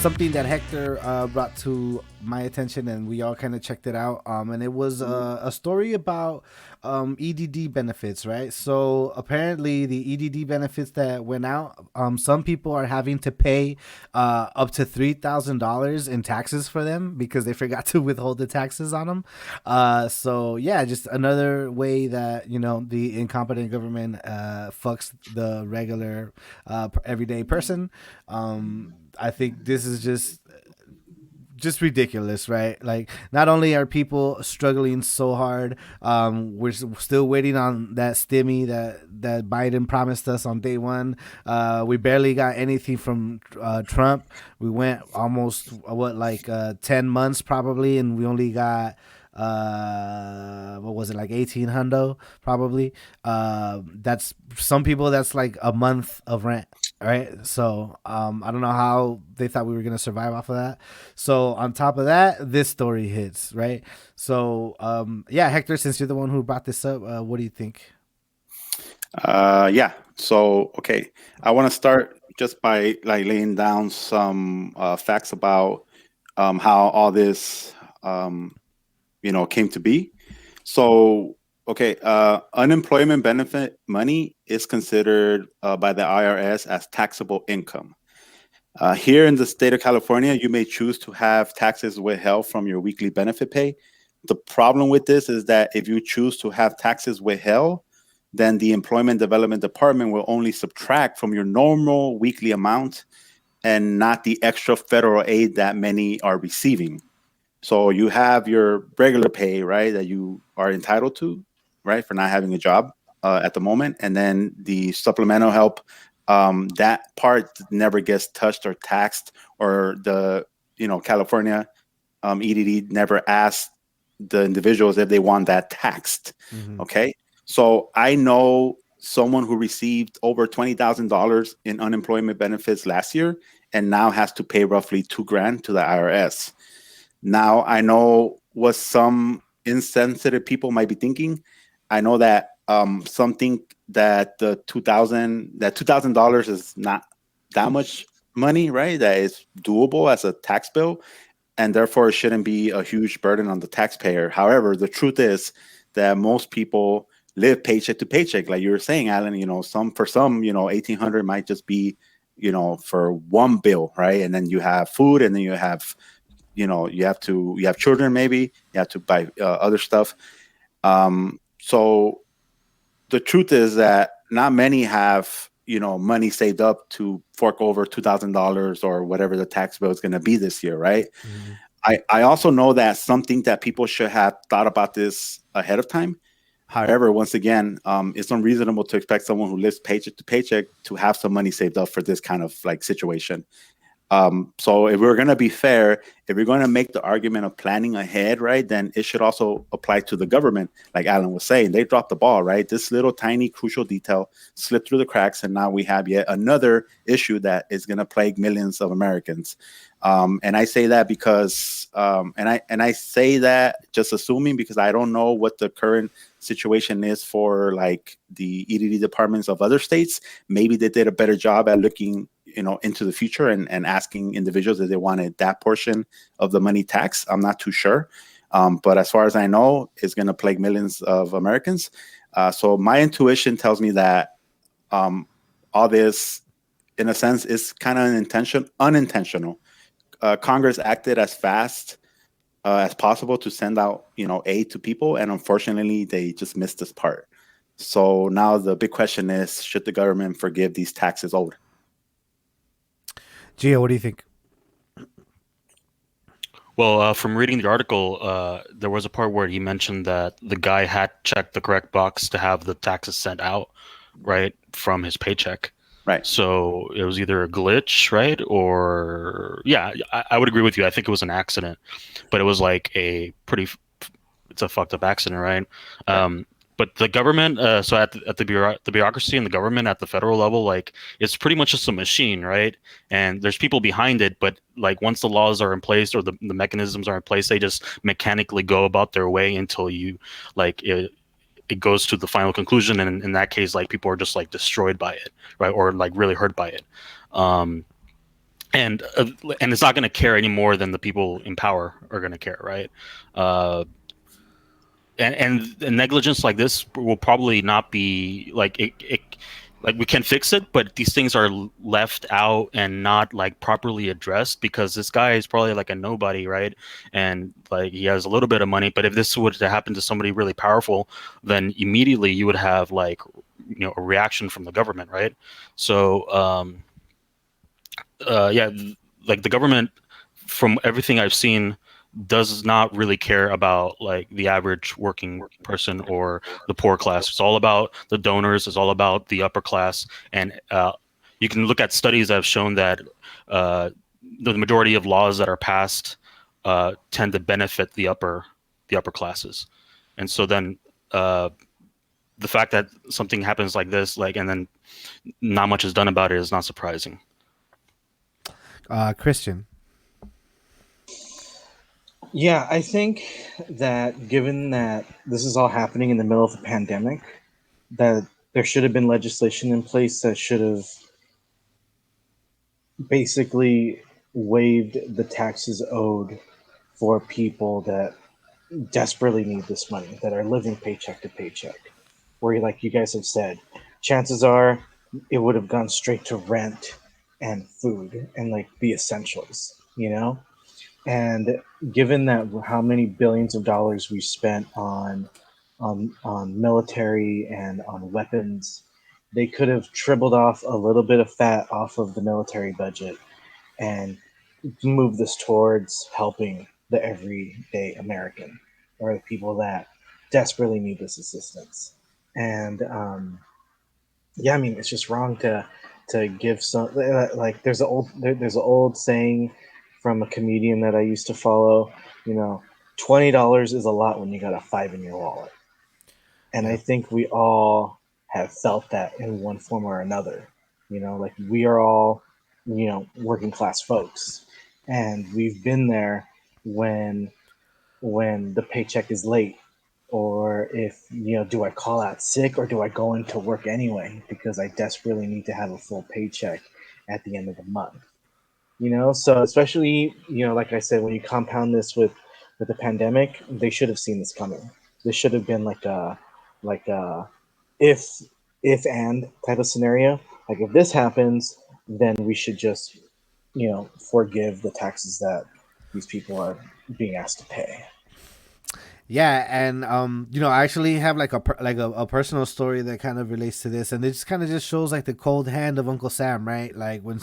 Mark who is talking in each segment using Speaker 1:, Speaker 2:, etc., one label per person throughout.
Speaker 1: something that Hector brought to my attention, and we all kind of checked it out. And it was a story about EDD benefits, right? So apparently, the EDD benefits that went out, some people are having to pay up to $3,000 in taxes for them because they forgot to withhold the taxes on them. So yeah, just another way that the incompetent government fucks the regular everyday person. I think this is just ridiculous, right? Like, not only are people struggling so hard, we're still waiting on that stimmy that Biden promised us on day one. We barely got anything from Trump. We went almost 10 months probably, and we only got what was it, like 18 hundo probably. That's some people, that's like a month of rent, right? So I don't know how they thought we were gonna survive off of that. So on top of that, this story hits, right? So yeah, Hector, since you're the one who brought this up, what do you think?
Speaker 2: Yeah. So, okay, I want to start just by like laying down some facts about how all this, came to be. So, okay, unemployment benefit money is considered by the IRS as taxable income. Here in the state of California, you may choose to have taxes withheld from your weekly benefit pay. The problem with this is that if you choose to have taxes withheld, then the Employment Development Department will only subtract from your normal weekly amount and not the extra federal aid that many are receiving. So you have your regular pay, right, that you are entitled to, right, for not having a job at the moment, and then the supplemental help. That part never gets touched or taxed, or the California EDD never asked the individuals if they want that taxed.
Speaker 1: Mm-hmm.
Speaker 2: Okay, so I know someone who received over $20,000 in unemployment benefits last year and now has to pay roughly $2,000 to the IRS. Now I know what some insensitive people might be thinking. I know that some think that the $2,000 is not that much money, right? That is doable as a tax bill, and therefore it shouldn't be a huge burden on the taxpayer. However, the truth is that most people live paycheck to paycheck, like you were saying, Alan. For some, 1,800 might just be, for one bill, right? And then you have food, and then you have you have children, maybe you have to buy other stuff. So the truth is that not many have money saved up to fork over $2,000 or whatever the tax bill is going to be this year, right?
Speaker 1: Mm-hmm.
Speaker 2: I also know that something that people should have thought about this ahead of time. However, once again, it's unreasonable to expect someone who lives paycheck to paycheck to have some money saved up for this kind of like situation. So if we're going to be fair, if we're going to make the argument of planning ahead, right, then it should also apply to the government. Like Alan was saying, they dropped the ball, right? This little tiny crucial detail slipped through the cracks, and now we have yet another issue that is going to plague millions of Americans. And I say that because, and I say that just assuming, because I don't know what the current situation is for like the EDD departments of other states. Maybe they did a better job at looking into the future and asking individuals if they wanted that portion of the money tax. I'm not too sure. But as far as I know, it's going to plague millions of Americans. So my intuition tells me that all this, in a sense, is kind of unintentional. Congress acted as fast as possible to send out, aid to people, and unfortunately, they just missed this part. So now the big question is: should the government forgive these taxes owed?
Speaker 1: Gia, what do you think?
Speaker 3: Well, from reading the article, there was a part where he mentioned that the guy had checked the correct box to have the taxes sent out, right, from his paycheck.
Speaker 2: Right.
Speaker 3: So it was either a glitch, right? Or, yeah, I would agree with you. I think it was an accident, but it was like it's a fucked up accident, right? But the government, so at the bureaucracy and the government at the federal level, like, it's pretty much just a machine, right? And there's people behind it, but like once the laws are in place or the mechanisms are in place, they just mechanically go about their way until it goes to the final conclusion, and in that case, like, people are just like destroyed by it, right, or like really hurt by it. and and it's not going to care any more than the people in power are going to care, right? Uh, and negligence like this will probably not be like like we can fix it, but these things are left out and not like properly addressed because this guy is probably like a nobody, right? And like he has a little bit of money, but if this were to happen to somebody really powerful, then immediately you would have like a reaction from the government, right? So yeah, like the government, from everything I've seen, does not really care about like the average working person or the poor class. It's all about the donors. It's all about the upper class, and you can look at studies that have shown that uh, the majority of laws that are passed tend to benefit the upper classes, and so then. The fact that something happens like this, like, and then not much is done about it is not surprising.
Speaker 1: Christian.
Speaker 4: Yeah, I think that given that this is all happening in the middle of a pandemic, that there should have been legislation in place that should have basically waived the taxes owed for people that desperately need this money, that are living paycheck to paycheck. Where, like you guys have said, chances are it would have gone straight to rent and food and like the essentials, you know? And given that how many billions of dollars we spent on military and on weapons, they could have tribbled off a little bit of fat off of the military budget and move this towards helping the everyday American or the people that desperately need this assistance. And yeah, I mean, it's just wrong to give some like there's an old saying from a comedian that I used to follow. You know, $20 is a lot when you got a five in your wallet, and I
Speaker 1: Yeah.
Speaker 4: think we all have felt that in one form or another. You know, like we are all working class folks, and we've been there when when the paycheck is late, or if do I call out sick or do I go into work anyway because I desperately need to have a full paycheck at the end of the month. So especially like I said, when you compound this with the pandemic, they should have seen this coming. This should have been like a if and type of scenario. Like if this happens, then we should just forgive the taxes that these people are being asked to pay.
Speaker 1: Yeah, and I actually have like a personal story that kind of relates to this, and it just kind of just shows like the cold hand of Uncle Sam, right? Like when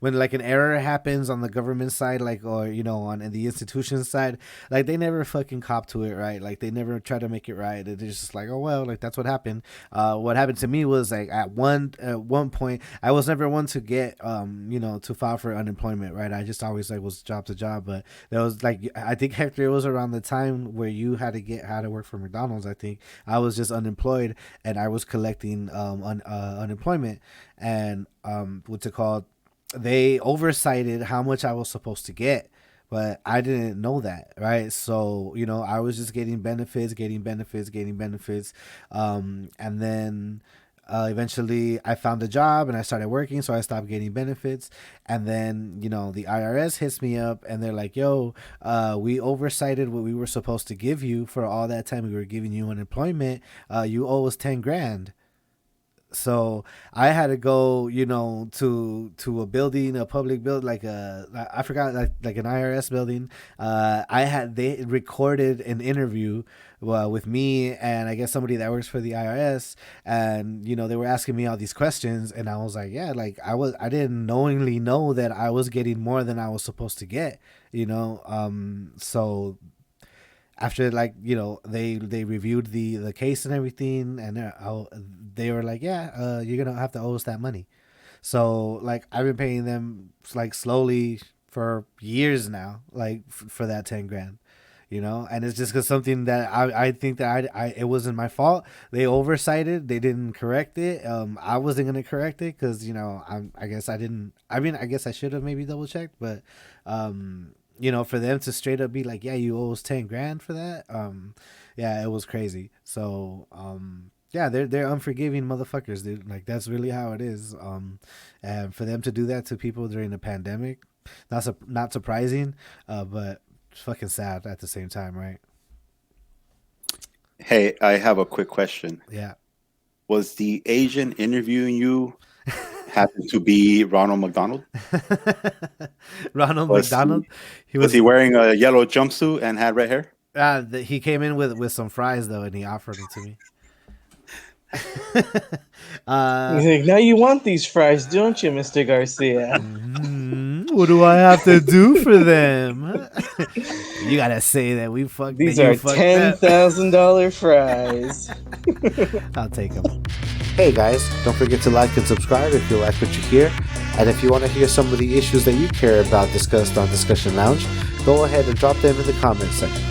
Speaker 1: like an error happens on the government side, like, or on in the institution side, like they never fucking cop to it, right? Like they never try to make it right. They're just like, oh well, like that's what happened. What happened to me was like at one point, I was never one to get to file for unemployment, right? I just always like was job to job, but there was like I think Hector, it was around the time where you had to get how to work for McDonald's. I think I was just unemployed and I was collecting unemployment, and what's it called? They oversighted how much I was supposed to get, but I didn't know that, right? So I was just getting benefits, getting benefits, and then eventually I found a job and I started working, so I stopped getting benefits. And then the IRS hits me up and they're like, "Yo, we oversighted what we were supposed to give you for all that time we were giving you unemployment. You owe us 10 grand." So I had to go, to a building, a public building, like I forgot, like an IRS building. They recorded an interview with me and I guess somebody that works for the IRS, and they were asking me all these questions, and I was like, yeah, like I didn't knowingly know that I was getting more than I was supposed to get, so after like they reviewed the case and everything, and they were like, yeah, you're gonna have to owe us that money. So like I've been paying them like slowly for years now, like for that 10 grand, and it's just because something that I think that it wasn't my fault. They oversighted, they didn't correct it. I wasn't gonna correct it because I guess I didn't. I mean, I guess I should have maybe double checked, but for them to straight up be like, yeah, you owe us 10 grand for that. Yeah, it was crazy. So Yeah, they're unforgiving motherfuckers, dude. Like that's really how it is. And for them to do that to people during a pandemic, not surprising, but it's fucking sad at the same time, right?
Speaker 2: Hey, I have a quick question.
Speaker 1: Yeah.
Speaker 2: Was the Asian interviewing you happen to be Ronald McDonald?
Speaker 1: Ronald
Speaker 2: Was
Speaker 1: McDonald.
Speaker 2: Was he wearing a yellow jumpsuit and had red hair?
Speaker 1: He came in with some fries though, and he offered them to me.
Speaker 4: He's like, now you want these fries, don't you, Mr. Garcia?
Speaker 1: What do I have to do for them? You gotta say that we fucked.
Speaker 4: These
Speaker 1: that you
Speaker 4: are
Speaker 1: fucked
Speaker 4: $10,000 fries.
Speaker 1: up. I'll take them. Hey guys, don't forget to like and subscribe if you like what you hear. And if you want to hear some of the issues that you care about discussed on Discussion Lounge, go ahead and drop them in the comments section.